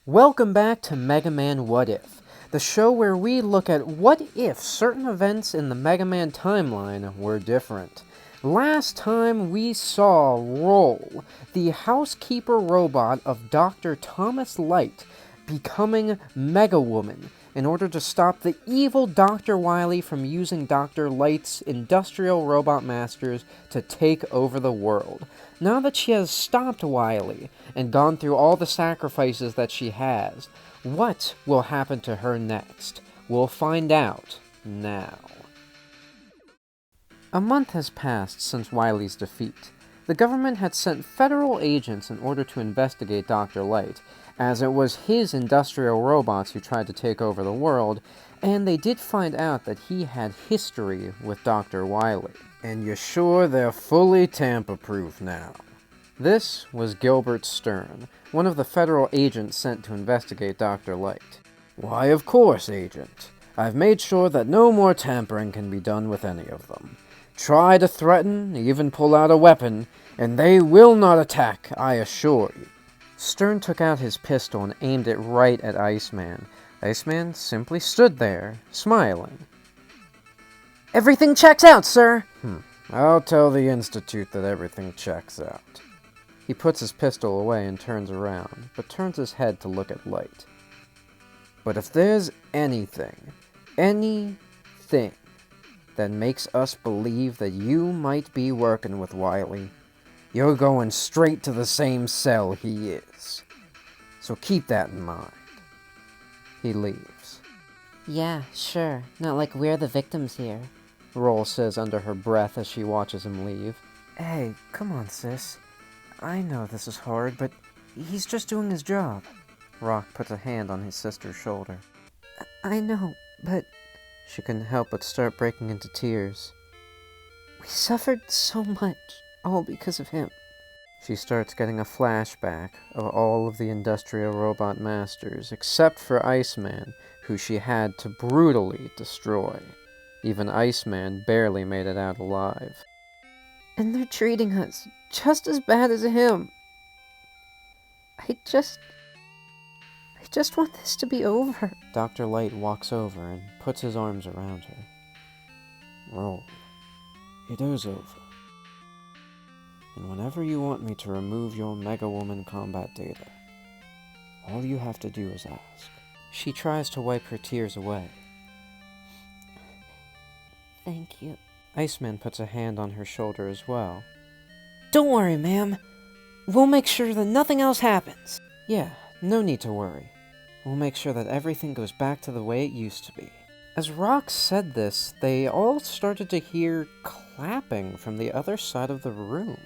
Welcome back to Mega Man What If, the show where we look at what if certain events in the Mega Man timeline were different. Last time we saw Roll, the housekeeper robot of Dr. Thomas Light, becoming Mega Woman in order to stop the evil Dr. Wily from using Dr. Light's industrial robot masters to take over the world. Now that she has stopped Wily and gone through all the sacrifices that she has, what will happen to her next? We'll find out now. A month has passed since Wily's defeat. The government had sent federal agents in order to investigate Dr. Light, as it was his industrial robots who tried to take over the world, and they did find out that he had history with Dr. Wily. And you're sure they're fully tamper-proof now? This was Gilbert Stern, one of the federal agents sent to investigate Dr. Light. Why, of course, Agent. I've made sure that no more tampering can be done with any of them. Try to threaten, even pull out a weapon, and they will not attack, I assure you. Stern took out his pistol and aimed it right at Iceman. Iceman simply stood there, smiling. Everything checks out, sir! I'll tell the Institute that everything checks out. He puts his pistol away and turns around, but turns his head to look at Light. But if there's anything that makes us believe that you might be working with Wily, you're going straight to the same cell he is. So keep that in mind. He leaves. Yeah, sure. Not like we're the victims here. Roll says under her breath as she watches him leave. Hey, come on, sis. I know this is hard, but he's just doing his job. Rock puts a hand on his sister's shoulder. I know, but... She couldn't help but start breaking into tears. We suffered so much, all because of him. She starts getting a flashback of all of the industrial robot masters, except for Iceman, who she had to brutally destroy. Even Iceman barely made it out alive. And they're treating us just as bad as him. I just want this to be over. Dr. Light walks over and puts his arms around her. Roll. It is over. And whenever you want me to remove your Mega Woman combat data, all you have to do is ask. She tries to wipe her tears away. Thank you. Iceman puts a hand on her shoulder as well. Don't worry, ma'am. We'll make sure that nothing else happens. Yeah, no need to worry. We'll make sure that everything goes back to the way it used to be. As Rock said this, they all started to hear clapping from the other side of the room.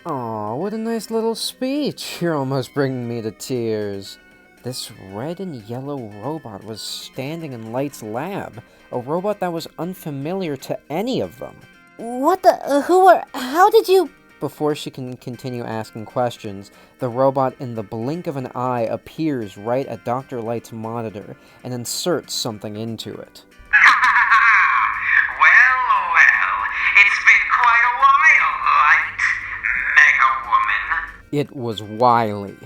Aw, what a nice little speech. You're almost bringing me to tears. This red and yellow robot was standing in Light's lab, a robot that was unfamiliar to any of them. What the? How did you... Before she can continue asking questions, the robot in the blink of an eye appears right at Dr. Light's monitor and inserts something into it. Well, it's been quite a while, Light. Mega Woman. It was Wily.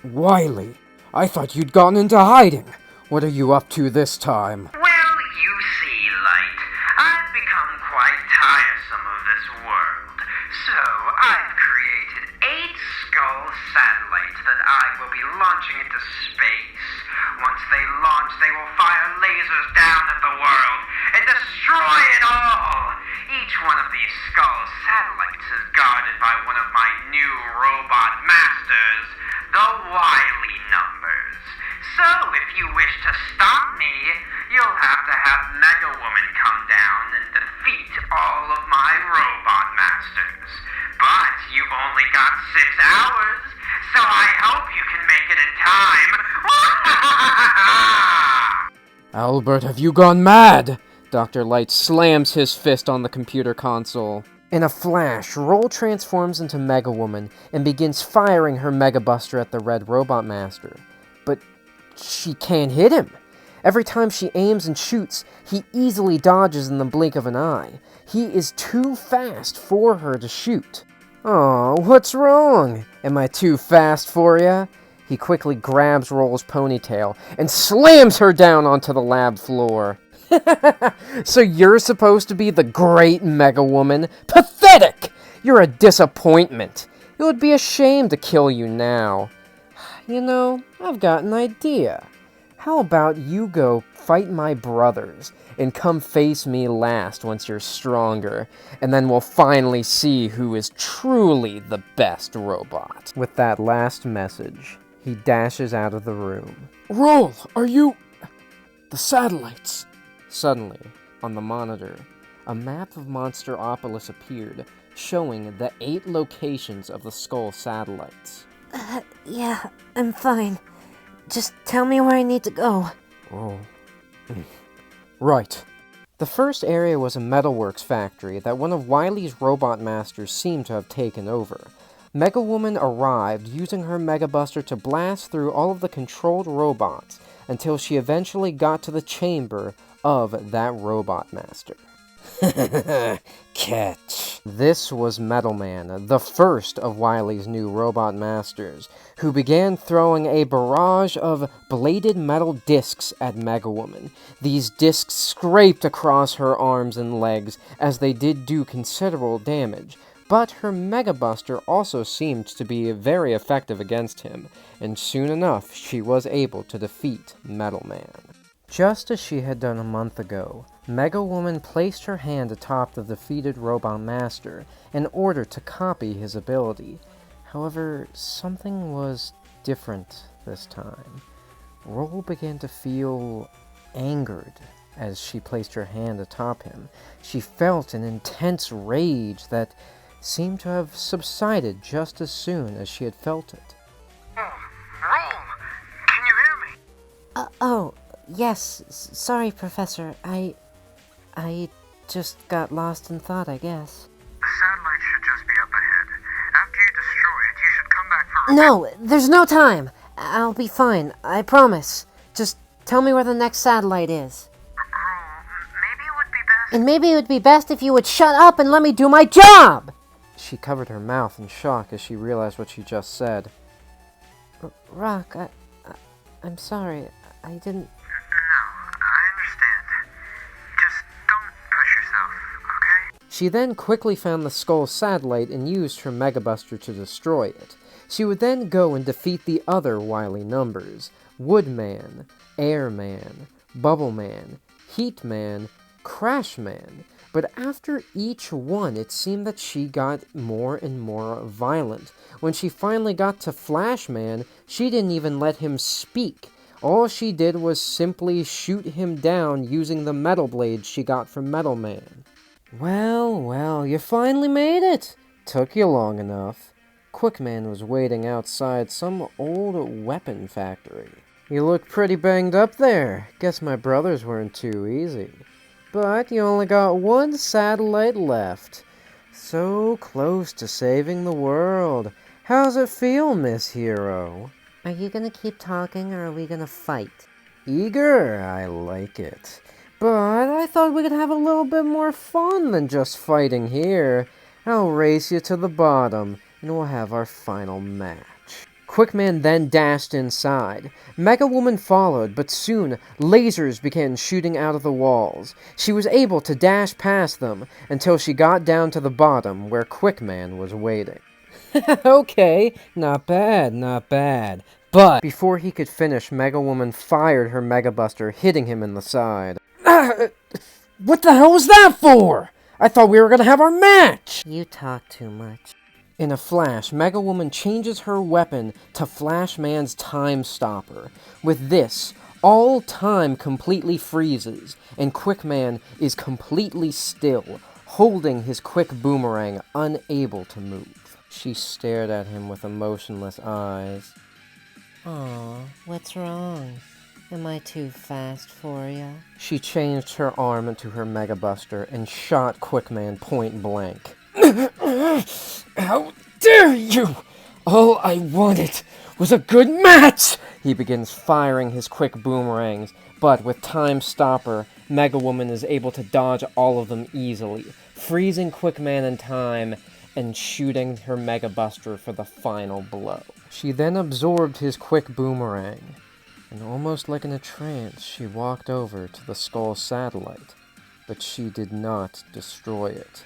Wily, I thought you'd gone into hiding. What are you up to this time? Well, you see, Light, I've become quite tiresome of this world, so I've created 8 skull satellites that I will be launching into space. Once they launch, they will fire lasers down at the world and destroy it all. Each one of these skull satellites is guarded by one of my new robot masters, the Wily numbers. So if you wish to stop me, you'll have to have Mega Woman come down and defeat all of my robot masters. But you've only got 6 hours, so I hope you can make it in time. Albert, have you gone mad? Dr. Light slams his fist on the computer console. In a flash, Roll transforms into Mega Woman and begins firing her Mega Buster at the Red Robot Master. But she can't hit him. Every time she aims and shoots, he easily dodges in the blink of an eye. He is too fast for her to shoot. Oh, what's wrong? Am I too fast for ya? He quickly grabs Roll's ponytail and slams her down onto the lab floor. So you're supposed to be the great Mega Woman? Pathetic! You're a disappointment. It would be a shame to kill you now. You know, I've got an idea. How about you go fight my brothers and come face me last once you're stronger, and then we'll finally see who is truly the best robot. With that last message, he dashes out of the room. Roll, are you... the satellites? Suddenly, on the monitor, a map of Monsteropolis appeared, showing the 8 locations of the Skull satellites. Yeah, I'm fine. Just tell me where I need to go. Oh. Right. The first area was a metalworks factory that one of Wily's robot masters seemed to have taken over. Mega Woman arrived using her Mega Buster to blast through all of the controlled robots until she eventually got to the chamber of that robot master. Catch. This was Metal Man, the first of Wily's new robot masters, who began throwing a barrage of bladed metal discs at Mega Woman. These discs scraped across her arms and legs, as they did do considerable damage, but her Mega Buster also seemed to be very effective against him, and soon enough she was able to defeat Metal Man. Just as she had done a month ago, Mega Woman placed her hand atop the defeated Robot Master in order to copy his ability. However, something was different this time. Roll began to feel angered as she placed her hand atop him. She felt an intense rage that seemed to have subsided just as soon as she had felt it. Oh, Roll! Can you hear me? Oh, yes. Sorry, Professor. I just got lost in thought, I guess. The satellite should just be up ahead. After you destroy it, you should come back for... No, there's no time. I'll be fine. I promise. Just tell me where the next satellite is. Maybe it would be best... And maybe it would be best if you would shut up and let me do my job! She covered her mouth in shock as she realized what she just said. Rock, I'm sorry. I didn't... No, I understand. Just don't push yourself, okay? She then quickly found the Skull satellite and used her Mega Buster to destroy it. She would then go and defeat the other Wily numbers: Woodman, Airman, Bubbleman, Heatman, Crashman. But after each one, it seemed that she got more and more violent. When she finally got to Flashman, she didn't even let him speak. All she did was simply shoot him down using the metal blades she got from Metal Man. Well, you finally made it! Took you long enough. Quickman was waiting outside some old weapon factory. You look pretty banged up there. Guess my brothers weren't too easy. But you only got one satellite left. So close to saving the world. How's it feel, Miss Hero? Are you gonna keep talking, or are we gonna fight? Eager, I like it. But I thought we could have a little bit more fun than just fighting here. I'll race you to the bottom, and we'll have our final match. Quickman then dashed inside. Mega Woman followed, but soon lasers began shooting out of the walls. She was able to dash past them until she got down to the bottom where Quickman was waiting. Okay, not bad. But before he could finish, Mega Woman fired her Mega Buster, hitting him in the side. What the hell was that for? I thought we were gonna have our match! You talk too much. In a flash, Mega Woman changes her weapon to Flashman's Time Stopper. With this, all time completely freezes, and Quickman is completely still, holding his quick boomerang, unable to move. She stared at him with emotionless eyes. Aw, what's wrong? Am I too fast for ya? She changed her arm into her Mega Buster and shot Quickman point blank. How dare you! All I wanted was a good match! He begins firing his quick boomerangs, but with Time Stopper, Mega Woman is able to dodge all of them easily, freezing Quickman in time and shooting her Mega Buster for the final blow. She then absorbed his quick boomerang, and almost like in a trance, she walked over to the Skull satellite, but she did not destroy it.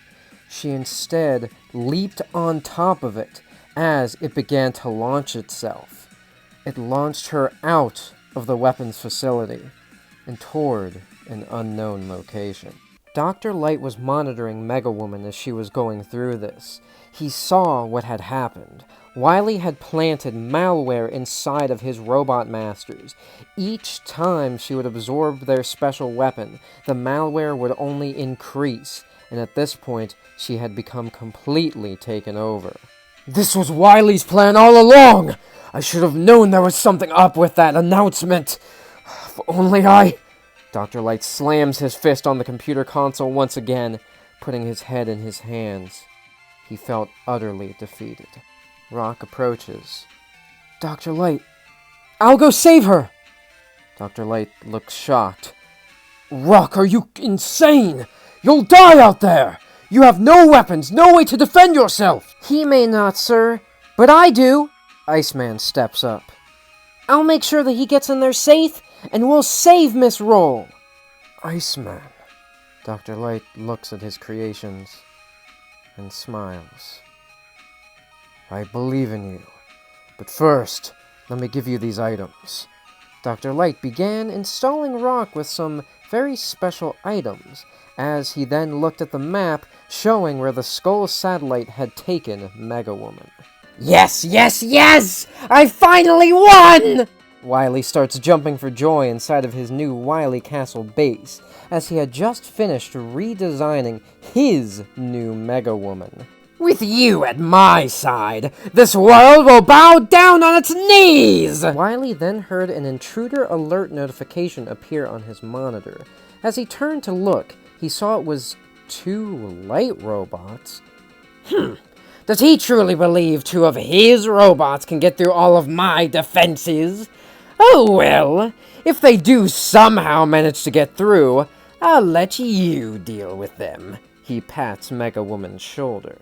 She instead leaped on top of it as it began to launch itself. It launched her out of the weapons facility and toward an unknown location. Dr. Light was monitoring Mega Woman as she was going through this. He saw what had happened. Wily had planted malware inside of his robot masters. Each time she would absorb their special weapon, the malware would only increase, and at this point, she had become completely taken over. This was Wily's plan all along! I should have known there was something up with that announcement. If only I... Dr. Light slams his fist on the computer console once again, putting his head in his hands. He felt utterly defeated. Rock approaches. Dr. Light, I'll go save her! Dr. Light looks shocked. Rock, are you insane? You'll die out there! You have no weapons, no way to defend yourself! He may not, sir, but I do. Iceman steps up. I'll make sure that he gets in there safe, and we'll save Miss Roll. Iceman. Dr. Light looks at his creations and smiles. I believe in you. But first, let me give you these items. Dr. Light began installing Rock with some very special items, as he then looked at the map showing where the Skull satellite had taken Mega Woman. Yes, yes, yes! I finally won! Wily starts jumping for joy inside of his new Wily Castle base, as he had just finished redesigning his new Mega Woman. With you at my side, this world will bow down on its knees! Wily then heard an intruder alert notification appear on his monitor. As he turned to look, he saw it was 2 light robots. Does he truly believe 2 of his robots can get through all of my defenses? Oh well, if they do somehow manage to get through, I'll let you deal with them. He pats Mega Woman's shoulder.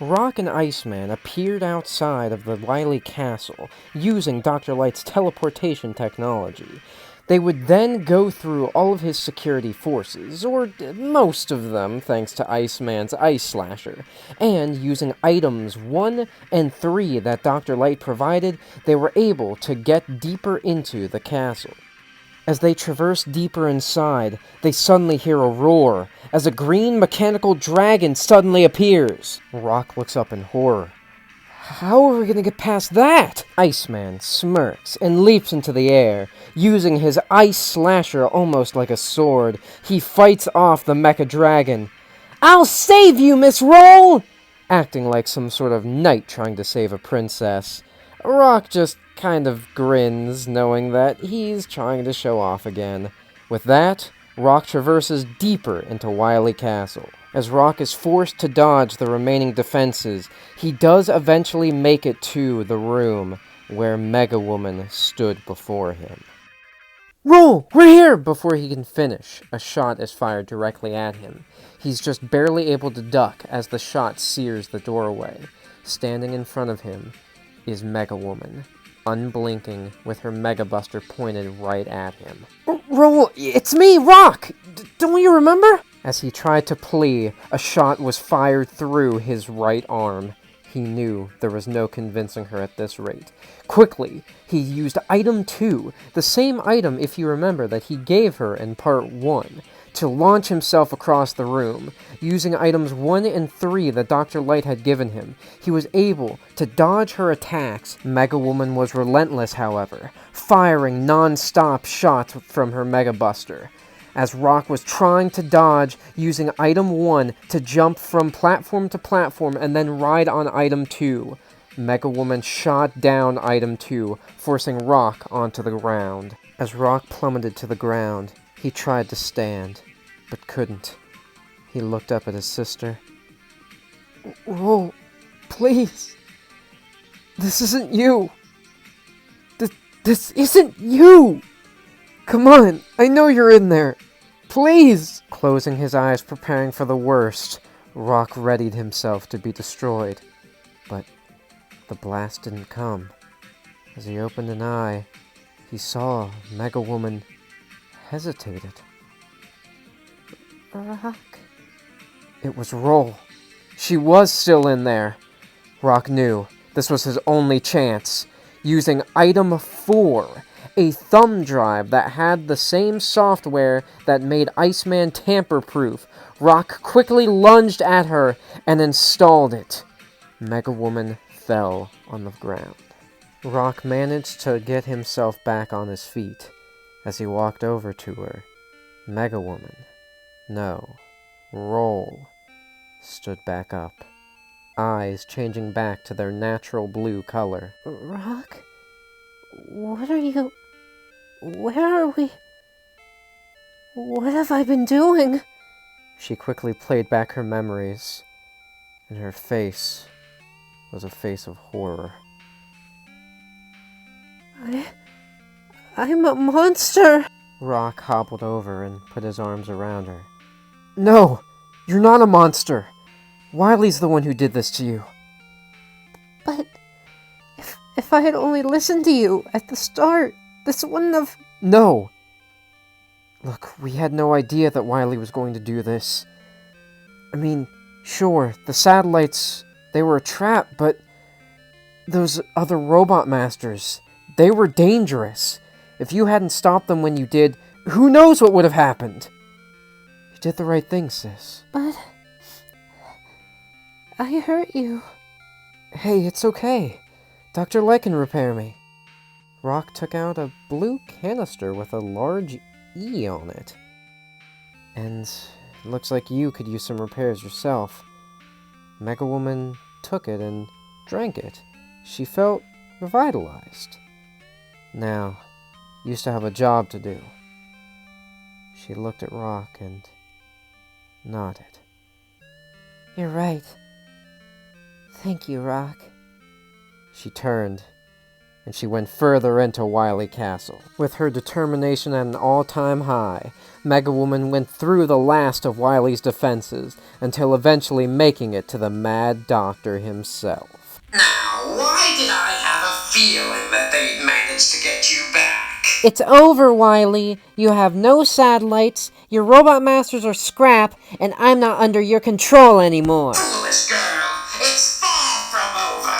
Rock and Iceman appeared outside of the Wily Castle using Dr. Light's teleportation technology. They would then go through all of his security forces, or most of them thanks to Iceman's Ice Slasher, and using items 1 and 3 that Dr. Light provided, they were able to get deeper into the castle. As they traverse deeper inside, they suddenly hear a roar, as a green mechanical dragon suddenly appears. Rock looks up in horror. How are we gonna get past that? Iceman smirks and leaps into the air. Using his Ice Slasher almost like a sword, he fights off the mecha dragon. I'll save you, Miss Roll! Acting like some sort of knight trying to save a princess. Rock just kind of grins, knowing that he's trying to show off again. With that, Rock traverses deeper into Wily Castle. As Rock is forced to dodge the remaining defenses, he does eventually make it to the room where Mega Woman stood before him. Roll, we're here! Before he can finish, a shot is fired directly at him. He's just barely able to duck as the shot sears the doorway. Standing in front of him is Mega Woman, unblinking with her Mega Buster pointed right at him. Roll, it's me, Rock! Don't you remember? As he tried to plea, a shot was fired through his right arm. He knew there was no convincing her at this rate. Quickly, he used item 2, the same item, if you remember, that he gave her in part 1, to launch himself across the room. Using items 1 and 3 that Dr. Light had given him, he was able to dodge her attacks. Mega Woman was relentless, however, firing non-stop shots from her Mega Buster. As Rock was trying to dodge, using item 1 to jump from platform to platform and then ride on item 2, Mega Woman shot down item 2, forcing Rock onto the ground. As Rock plummeted to the ground, he tried to stand, but couldn't. He looked up at his sister. Roll, please. This isn't you. This isn't you! Come on, I know you're in there. Please! Closing his eyes, preparing for the worst, Rock readied himself to be destroyed. But the blast didn't come. As he opened an eye, he saw Mega Woman hesitated. Rock? It was Roll. She was still in there. Rock knew this was his only chance. Using Item 4, a thumb drive that had the same software that made Iceman tamper-proof, Rock quickly lunged at her and installed it. Mega Woman fell on the ground. Rock managed to get himself back on his feet. As he walked over to her, Mega Woman, no, Roll, stood back up, eyes changing back to their natural blue color. Rock? What are you... Where are we? What have I been doing? She quickly played back her memories, and her face was a face of horror. I'm a monster! Rock hobbled over and put his arms around her. No! You're not a monster! Wily's the one who did this to you. But... If I had only listened to you at the start, this wouldn't have... No! Look, we had no idea that Wily was going to do this. I mean, sure, the satellites, they were a trap, but those other robot masters, they were dangerous. If you hadn't stopped them when you did, who knows what would have happened? You did the right thing, sis. But... I hurt you. Hey, it's okay. Dr. Light can repair me. Rock took out a blue canister with a large E on it. And it looks like you could use some repairs yourself. Mega Woman took it and drank it. She felt revitalized. Now, you still have a job to do. She looked at Rock and nodded. You're right. Thank you, Rock. She turned, and she went further into Wily Castle. With her determination at an all-time high, Mega Woman went through the last of Wily's defenses, until eventually making it to the Mad Doctor himself. Now, why did I have a feeling that they'd manage to get you back? It's over, Wily. You have no satellites, your robot masters are scrap, and I'm not under your control anymore. Foolish girl, it's far from over.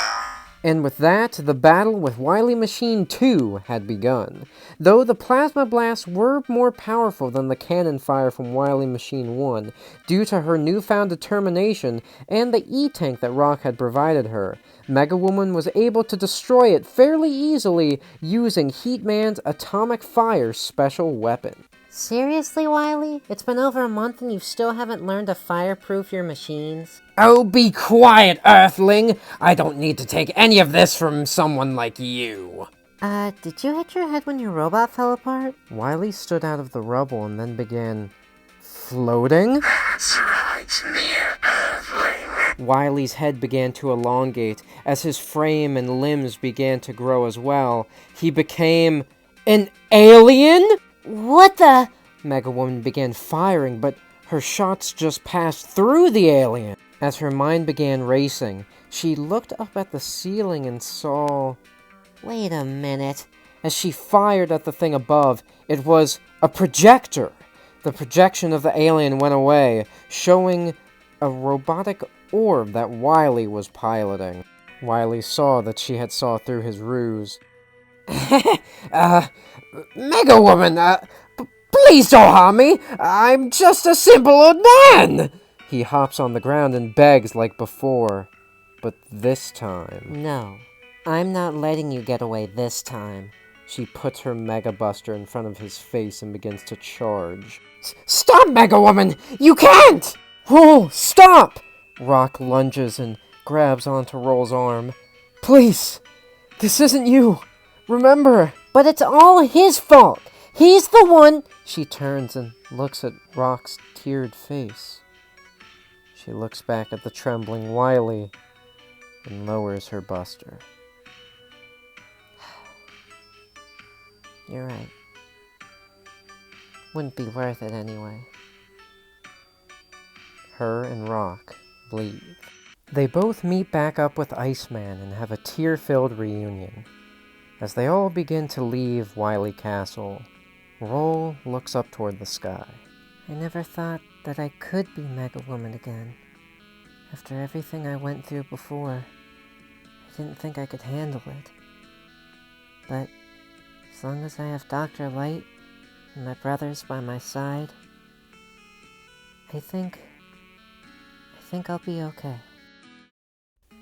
And with that, the battle with Wily Machine 2 had begun. Though the plasma blasts were more powerful than the cannon fire from Wily Machine 1, due to her newfound determination and the E-tank that Rock had provided her, Mega Woman was able to destroy it fairly easily using Heatman's atomic fire special weapon. Seriously, Wily? It's been over a month and you still haven't learned to fireproof your machines? Oh, be quiet, Earthling! I don't need to take any of this from someone like you. Did you hit your head when your robot fell apart? Wily stood out of the rubble and then began floating. That's right, mere Earthling. Wily's head began to elongate as his frame and limbs began to grow as well. He became an alien? What the? Mega Woman began firing, but her shots just passed through the alien. As her mind began racing, she looked up at the ceiling and saw... Wait a minute. As she fired at the thing above, it was a projector. The projection of the alien went away, showing a robotic orb that Wily was piloting. Wily saw that she had saw through his ruse. Mega Woman, please don't harm me! I'm just a simple old man! He hops on the ground and begs like before, but this time... No, I'm not letting you get away this time. She puts her Mega Buster in front of his face and begins to charge. Stop, Mega Woman! You can't! Roll, stop! Rock lunges and grabs onto Roll's arm. Please, this isn't you. Remember. But it's all his fault. He's the one. She turns and looks at Rock's teared face. She looks back at the trembling Wily and lowers her buster. You're right. Wouldn't be worth it anyway. Her and Rock leave. They both meet back up with Iceman and have a tear-filled reunion. As they all begin to leave Wily Castle, Roll looks up toward the sky. I never thought that I could be Mega Woman again. After everything I went through before, I didn't think I could handle it. But as long as I have Dr. Light and my brothers by my side, I think I'll be okay.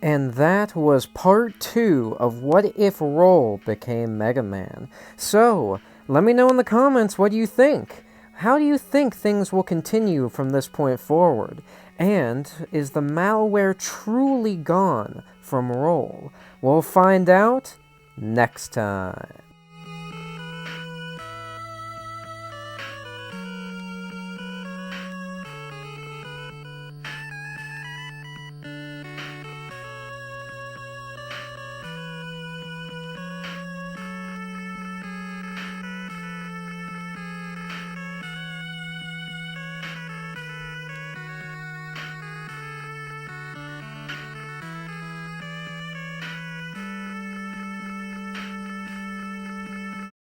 And that was part 2 of What If Roll Became Mega Man. So, let me know in the comments what you think. How do you think things will continue from this point forward? And is the malware truly gone from Roll? We'll find out next time.